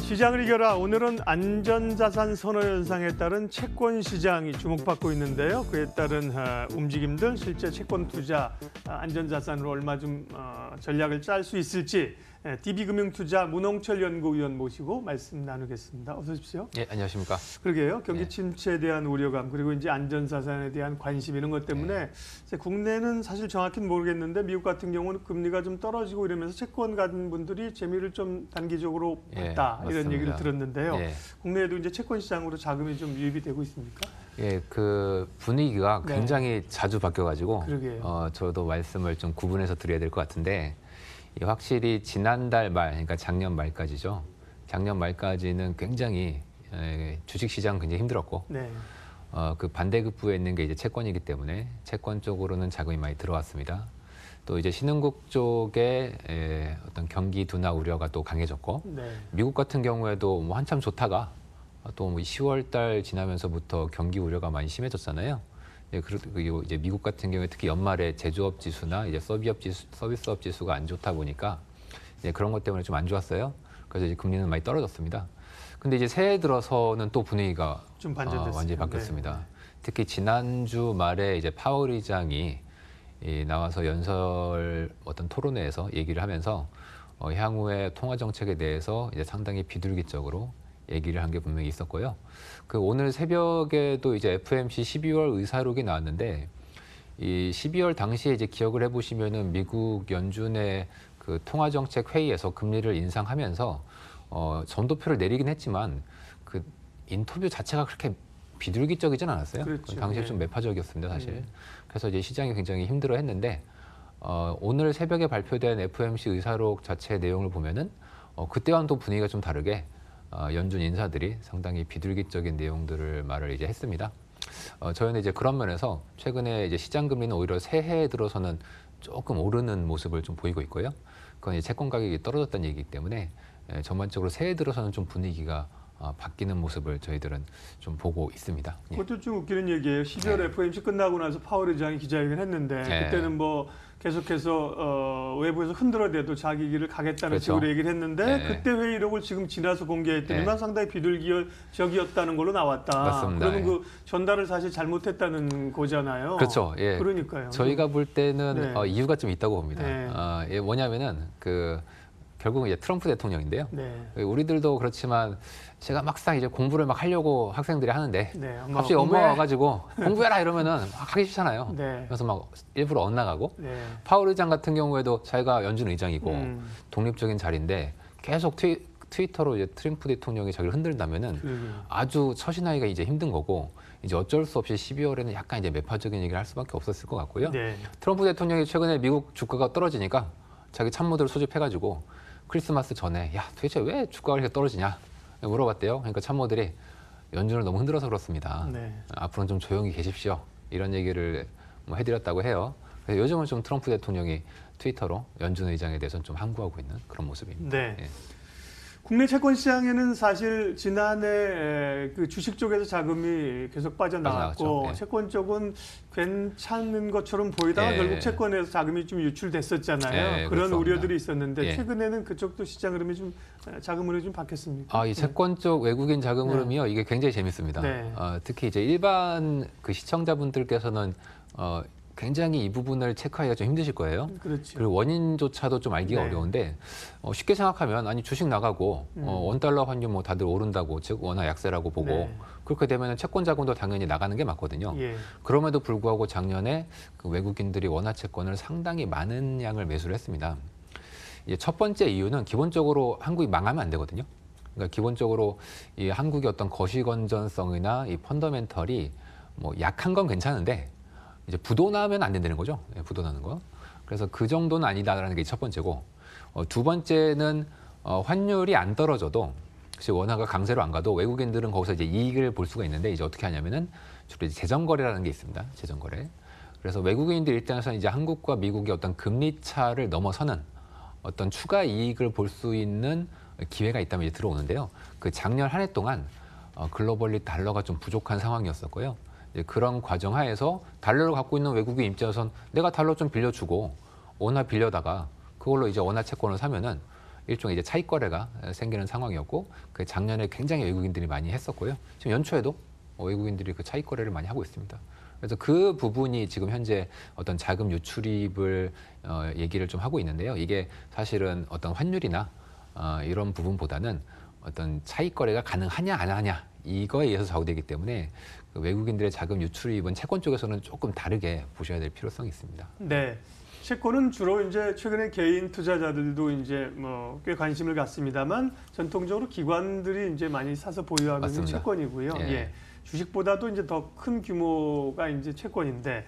시장을 이겨라. 오늘은 안전자산 선호 현상에 따른 채권 시장이 주목받고 있는데요. 그에 따른 움직임들, 실제 채권 투자, 안전자산으로 얼마 좀 전략을 짤 수 있을지 DB금융투자 문홍철 연구위원 모시고 말씀 나누겠습니다. 어서 오십시오. 예, 안녕하십니까. 그러게요. 경기 침체에 대한 우려감 그리고 이제 안전자산에 대한 관심 이런 것 때문에 국내는 사실 정확히는 모르겠는데 미국 같은 경우는 금리가 좀 떨어지고 이러면서 채권 가진 분들이 재미를 좀 단기적으로 봤다 이런 얘기를 들었는데요. 국내에도 이제 채권 시장으로 자금이 좀 유입이 되고 있습니까? 예, 그 분위기가 굉장히 자주 바뀌어가지고 저도 말씀을 좀 구분해서 드려야 될 것 같은데. 확실히 지난달 말, 그러니까 작년 말까지죠. 작년 말까지는 굉장히 주식시장 굉장히 힘들었고, 그 반대급부에 있는 게 이제 채권이기 때문에 채권 쪽으로는 자금이 많이 들어왔습니다. 또 이제 신흥국 쪽에 어떤 경기 둔화 우려가 또 강해졌고, 미국 같은 경우에도 뭐 한참 좋다가 또 뭐 10월달 지나면서부터 경기 우려가 많이 심해졌잖아요. 그리고 이제 미국 같은 경우에 특히 연말에 제조업 지수나 이제 서비스업 지수가 안 좋다 보니까 이제 그런 것 때문에 좀 안 좋았어요. 그래서 이제 금리는 많이 떨어졌습니다. 근데 이제 새해 들어서는 또 분위기가 좀 완전히 바뀌었습니다. 특히 지난주 말에 이제 파월 의장이 나와서 연설 어떤 토론회에서 얘기를 하면서 향후의 통화 정책에 대해서 이제 상당히 비둘기적으로 얘기를 한 게 분명히 있었고요. 그 오늘 새벽에도 이제 FOMC 12월 의사록이 나왔는데 이 12월 당시에 이제 기억을 해보시면은 미국 연준의 그 통화정책 회의에서 금리를 인상하면서 전도표를 내리긴 했지만 그 인터뷰 자체가 그렇게 비둘기적이진 않았어요. 그렇죠. 당시에 좀 매파적이었습니다, 사실. 그래서 이제 시장이 굉장히 힘들어했는데 오늘 새벽에 발표된 FOMC 의사록 자체 내용을 보면은 그때와는 또 분위기가 좀 다르게. 연준 인사들이 상당히 비둘기적인 내용들을 말을 이제 했습니다. 저희는 이제 그런 면에서 최근에 이제 시장 금리는 오히려 새해에 들어서는 조금 오르는 모습을 좀 보이고 있고요. 그건 이제 채권 가격이 떨어졌다는 얘기이기 때문에 전반적으로 새해 들어서는 좀 분위기가 바뀌는 모습을 저희들은 좀 보고 있습니다. 그것도 좀 웃기는 얘기예요. 12월 FOMC 끝나고 나서 파월 의장이 기자회견 했는데 그때는 뭐 계속해서 외부에서 흔들어대도 자기 길을 가겠다는 식으로 얘기를 했는데 그때 회의록을 지금 지나서 공개했더니만 상당히 비둘기적이었다는 걸로 나왔다. 맞습니다. 그러면 그 전달을 사실 잘못했다는 거잖아요. 그렇죠. 예. 그러니까요. 저희가 볼 때는 이유가 좀 있다고 봅니다. 뭐냐면은 결국은 이제 트럼프 대통령인데요. 우리들도 그렇지만 제가 막상 이제 공부를 막 하려고 학생들이 하는데 갑자기 엄마가 와가지고 공부해라 이러면은 하기 싫잖아요. 그래서 막 일부러 엇나가고 파월 의장 같은 경우에도 자기가 연준 의장이고 독립적인 자리인데 계속 트위터로 이제 트럼프 대통령이 자기를 흔들다면은 아주 처신하기가 이제 힘든 거고 이제 어쩔 수 없이 12월에는 약간 이제 매파적인 얘기를 할 수밖에 없었을 것 같고요. 트럼프 대통령이 최근에 미국 주가가 떨어지니까 자기 참모들을 소집해가지고 크리스마스 전에 야 도대체 왜 주가가 이렇게 떨어지냐 물어봤대요. 그러니까 참모들이 연준을 너무 흔들어서 그렇습니다. 앞으로는 좀 조용히 계십시오. 이런 얘기를 뭐 해드렸다고 해요. 그래서 요즘은 좀 트럼프 대통령이 트위터로 연준 의장에 대해서는 좀 항구하고 있는 그런 모습입니다. 국내 채권 시장에는 사실 지난해 그 주식 쪽에서 자금이 계속 빠져나갔고 채권 쪽은 괜찮은 것처럼 보이다가 결국 채권에서 자금이 좀 유출됐었잖아요. 그런 그렇습니다. 우려들이 있었는데 최근에는 그쪽도 시장 흐름이 좀 자금 흐름이 좀 바뀌었습니까? 이 채권 쪽 외국인 자금 흐름이요. 이게 굉장히 재밌습니다. 특히 이제 일반 그 시청자분들께서는 굉장히 이 부분을 체크하기가 좀 힘드실 거예요. 그리고 원인조차도 좀 알기가 어려운데 쉽게 생각하면 아니 주식 나가고 원달러 환율 뭐 다들 오른다고 즉 워낙 약세라고 보고 그렇게 되면 채권 자금도 당연히 나가는 게 맞거든요. 그럼에도 불구하고 작년에 그 외국인들이 원화 채권을 상당히 많은 양을 매수를 했습니다. 이제 첫 번째 이유는 기본적으로 한국이 망하면 안 되거든요. 그러니까 기본적으로 이 한국의 어떤 거시 건전성이나 이 펀더멘털이 뭐 약한 건 괜찮은데 이제 부도나면 안 된다는 거죠. 부도나는 거. 그래서 그 정도는 아니다라는 게 첫 번째고, 두 번째는 환율이 안 떨어져도 혹시 원화가 강세로 안 가도 외국인들은 거기서 이제 이익을 볼 수가 있는데 이제 어떻게 하냐면은 주로 이제 재정거래라는 게 있습니다. 재정거래. 그래서 외국인들 입장에서는 이제 한국과 미국의 어떤 금리 차를 넘어서는 어떤 추가 이익을 볼 수 있는 기회가 있다면 이제 들어오는데요. 그 작년 한 해 동안 글로벌리 달러가 좀 부족한 상황이었었고요. 그런 과정 하에서 달러를 갖고 있는 외국인 입장에서는 내가 달러 좀 빌려주고 원화 빌려다가 그걸로 이제 원화 채권을 사면은 일종의 이제 차익 거래가 생기는 상황이었고 그 작년에 굉장히 외국인들이 많이 했었고요. 지금 연초에도 외국인들이 그 차익 거래를 많이 하고 있습니다. 그래서 그 부분이 지금 현재 어떤 자금 유출입을 얘기를 좀 하고 있는데요. 이게 사실은 어떤 환율이나 이런 부분보다는 어떤 차익 거래가 가능하냐 안 하냐 이거에 의해서 좌우되기 때문에 그 외국인들의 자금 유출입은 채권 쪽에서는 조금 다르게 보셔야 될 필요성이 있습니다. 네. 채권은 주로 이제 최근에 개인 투자자들도 이제 뭐 꽤 관심을 갖습니다만 전통적으로 기관들이 이제 많이 사서 보유하고 있는 채권이고요. 예. 예. 주식보다도 이제 더 큰 규모가 이제 채권인데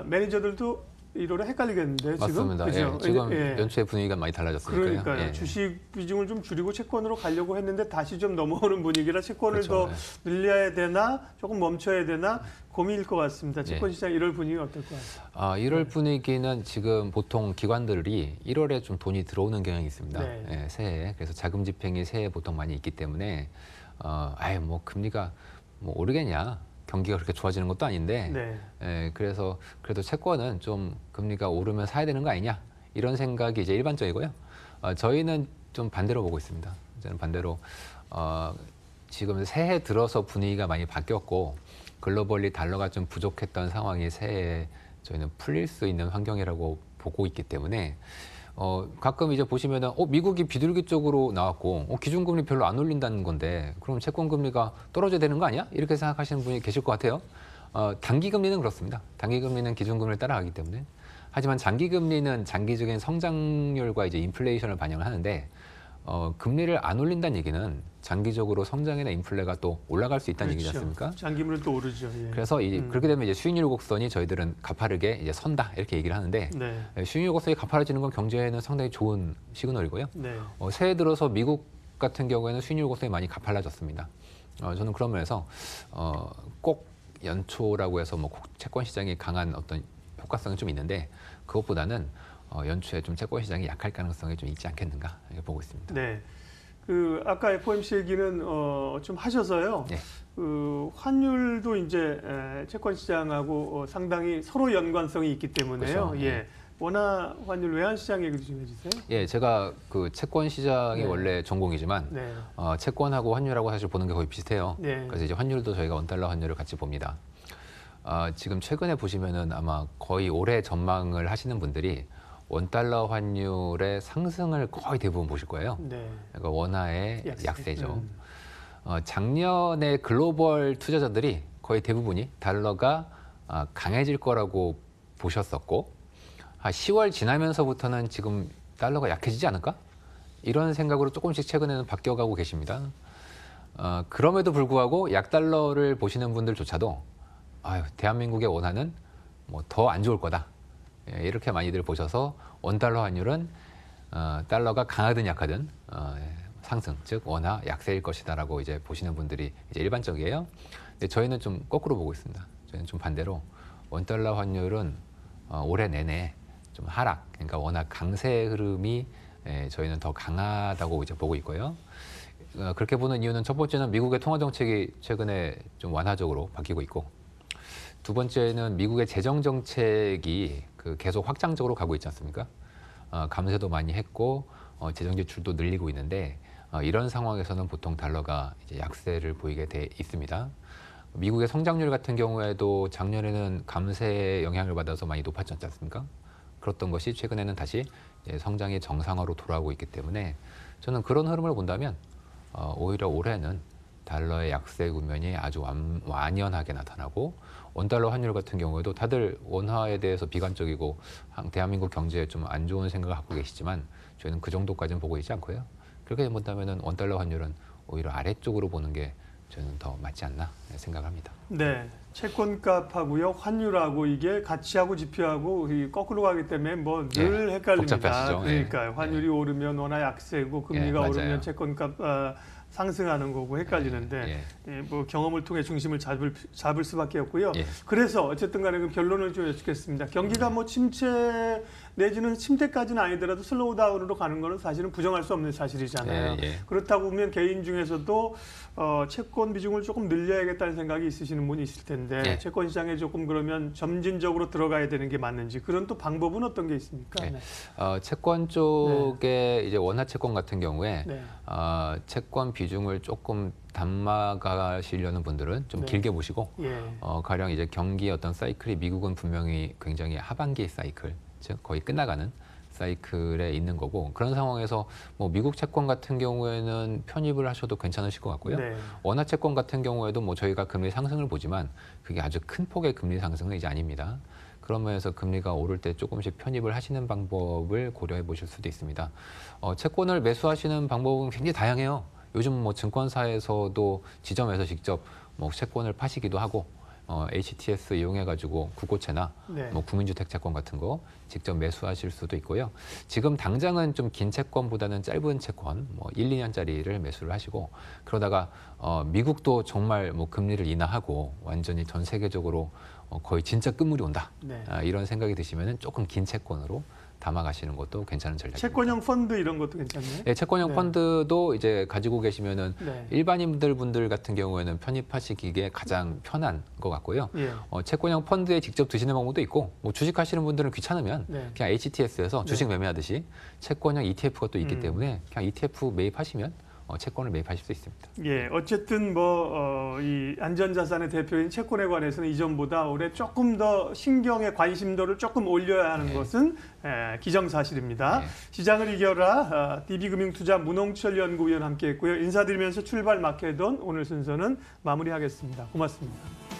매니저들도 이로는 헷갈리겠는데 맞습니다. 지금 예, 지금 연초에 분위기가 많이 달라졌으니까요. 그러니까요. 예. 주식 비중을 좀 줄이고 채권으로 가려고 했는데 다시 좀 넘어오는 분위기라 채권을 그렇죠. 더 늘려야 되나 조금 멈춰야 되나 고민일 것 같습니다. 채권 시장 1월 분위기가 어떨 것 같아요? 1월 분위기는 지금 보통 기관들이 1월에 좀 돈이 들어오는 경향이 있습니다. 네. 예, 새해. 그래서 자금 집행이 새해 보통 많이 있기 때문에 뭐 금리가 뭐 오르겠냐. 경기가 그렇게 좋아지는 것도 아닌데 네. 그래서 그래도 채권은 좀 금리가 오르면 사야 되는 거 아니냐 이런 생각이 이제 일반적이고요. 저희는 좀 반대로 보고 있습니다. 저는 반대로 지금 새해 들어서 분위기가 많이 바뀌었고 글로벌리 달러가 좀 부족했던 상황이 새해에 저희는 풀릴 수 있는 환경이라고 보고 있기 때문에 가끔 이제 보시면은 미국이 비둘기 쪽으로 나왔고 기준금리 별로 안 올린다는 건데 그럼 채권금리가 떨어져야 되는 거 아니야? 이렇게 생각하시는 분이 계실 것 같아요. 단기금리는 그렇습니다. 단기금리는 기준금리를 따라가기 때문에 하지만 장기금리는 장기적인 성장률과 이제 인플레이션을 반영을 하는데 금리를 안 올린다는 얘기는 장기적으로 성장이나 인플레가 또 올라갈 수 있다는 그렇죠. 얘기지 않습니까? 장기물은 또 오르죠. 예. 그래서 그렇게 되면 이제 수익률 곡선이 저희들은 가파르게 이제 선다 이렇게 얘기를 하는데 네. 수익률 곡선이 가파라지는 건 경제에는 상당히 좋은 시그널이고요. 네. 새해 들어서 미국 같은 경우에는 수익률 곡선이 많이 가팔라졌습니다. 저는 그런 면에서 꼭 연초라고 해서 뭐 채권 시장이 강한 어떤 효과성이 좀 있는데 그것보다는 연초에 좀 채권 시장이 약할 가능성이 좀 있지 않겠는가 이렇게 보고 있습니다. 네. 아까 FOMC 얘기는 좀 하셔서요. 네. 환율도 이제 채권 시장하고 상당히 서로 연관성이 있기 때문에요. 그렇죠. 예. 원화 환율 외환 시장 얘기도 좀 해주세요. 예, 제가 그 채권 시장이 원래 전공이지만 채권하고 환율하고 사실 보는 게 거의 비슷해요. 그래서 이제 환율도 저희가 원달러 환율을 같이 봅니다. 지금 최근에 보시면은 아마 거의 올해 전망을 하시는 분들이 원달러 환율의 상승을 거의 대부분 보실 거예요. 그러니까 원화의 약세죠. 작년에 글로벌 투자자들이 거의 대부분이 달러가 강해질 거라고 보셨었고 10월 지나면서부터는 지금 달러가 약해지지 않을까? 이런 생각으로 조금씩 최근에는 바뀌어가고 계십니다. 그럼에도 불구하고 약달러를 보시는 분들조차도 대한민국의 원화는 뭐 더 안 좋을 거다. 이렇게 많이들 보셔서 원달러 환율은 달러가 강하든 약하든 상승, 즉 원화 약세일 것이다라고 이제 보시는 분들이 이제 일반적이에요. 근데 저희는 좀 거꾸로 보고 있습니다. 저희는 좀 반대로 원달러 환율은 올해 내내 좀 하락, 그러니까 워낙 강세 흐름이 저희는 더 강하다고 이제 보고 있고요. 그렇게 보는 이유는 첫 번째는 미국의 통화 정책이 최근에 좀 완화적으로 바뀌고 있고, 두 번째는 미국의 재정 정책이 계속 확장적으로 가고 있지 않습니까? 감세도 많이 했고 재정 지출도 늘리고 있는데 이런 상황에서는 보통 달러가 이제 약세를 보이게 돼 있습니다. 미국의 성장률 같은 경우에도 작년에는 감세의 영향을 받아서 많이 높아졌지 않습니까? 그랬던 것이 최근에는 다시 성장의 정상화로 돌아오고 있기 때문에 저는 그런 흐름을 본다면 오히려 올해는 달러의 약세 국면이 아주 완연하게 나타나고, 원달러 환율 같은 경우에도 다들 원화에 대해서 비관적이고 대한민국 경제에 좀 안 좋은 생각을 갖고 계시지만 저희는 그 정도까지는 보고 있지 않고요. 그렇게 본다면 원달러 환율은 오히려 아래쪽으로 보는 게 저는 더 맞지 않나 생각합니다. 네, 채권값하고요, 환율하고 이게 가치하고 지표하고 거꾸로 가기 때문에 뭐 늘 헷갈립니다. 복잡하시죠. 그러니까요. 환율이 오르면 원화 약세고 금리가 오르면 채권값 상승하는 거고 헷갈리는데 뭐 경험을 통해 중심을 잡을 수밖에 없고요. 그래서 어쨌든 간에 그 결론을 좀 여쭙겠습니다. 경기가 뭐 침체 내지는 침대까지는 아니더라도 슬로우 다운으로 가는 거는 사실은 부정할 수 없는 사실이잖아요. 그렇다고 보면 개인 중에서도 채권 비중을 조금 늘려야겠다는 생각이 있으시는 분이 있을 텐데 채권 시장에 조금 그러면 점진적으로 들어가야 되는 게 맞는지 그런 또 방법은 어떤 게 있습니까? 채권 쪽에 이제 원화 채권 같은 경우에 채권 비중을 조금 담아가시려는 분들은 좀 길게 보시고 가령 이제 경기 어떤 사이클이 미국은 분명히 굉장히 하반기 사이클, 즉 거의 끝나가는 사이클에 있는 거고 그런 상황에서 뭐 미국 채권 같은 경우에는 편입을 하셔도 괜찮으실 것 같고요. 원화 채권 같은 경우에도 뭐 저희가 금리 상승을 보지만 그게 아주 큰 폭의 금리 상승은 이제 아닙니다. 그런 면에서 금리가 오를 때 조금씩 편입을 하시는 방법을 고려해 보실 수도 있습니다. 채권을 매수하시는 방법은 굉장히 다양해요. 요즘 뭐 증권사에서도 지점에서 직접 뭐 채권을 파시기도 하고 HTS 이용해가지고 국고채나 뭐 국민주택 채권 같은 거 직접 매수하실 수도 있고요. 지금 당장은 좀 긴 채권보다는 짧은 채권, 뭐 1, 2년짜리를 매수를 하시고 그러다가 미국도 정말 뭐 금리를 인하하고 완전히 전 세계적으로 거의 진짜 끝물이 온다. 이런 생각이 드시면은 조금 긴 채권으로 담아가시는 것도 괜찮은 전략입니다. 채권형 펀드 이런 것도 괜찮네요. 네, 채권형 펀드도 이제 가지고 계시면은 일반인들 같은 경우에는 편입하시기에 가장 편한 것 같고요. 채권형 펀드에 직접 드시는 방법도 있고, 뭐 주식하시는 분들은 귀찮으면 그냥 HTS에서 주식 매매하듯이 채권형 ETF가 또 있기 때문에 그냥 ETF 매입하시면 채권을 매입하실 수 있습니다. 어쨌든 이 안전자산의 대표인 채권에 관해서는 이전보다 올해 조금 더 신경의 관심도를 조금 올려야 하는 것은 기정사실입니다. 시장을 이겨라 DB금융투자 문홍철 연구위원 함께했고요. 인사드리면서 출발 마케돈 오늘 순서는 마무리하겠습니다. 고맙습니다.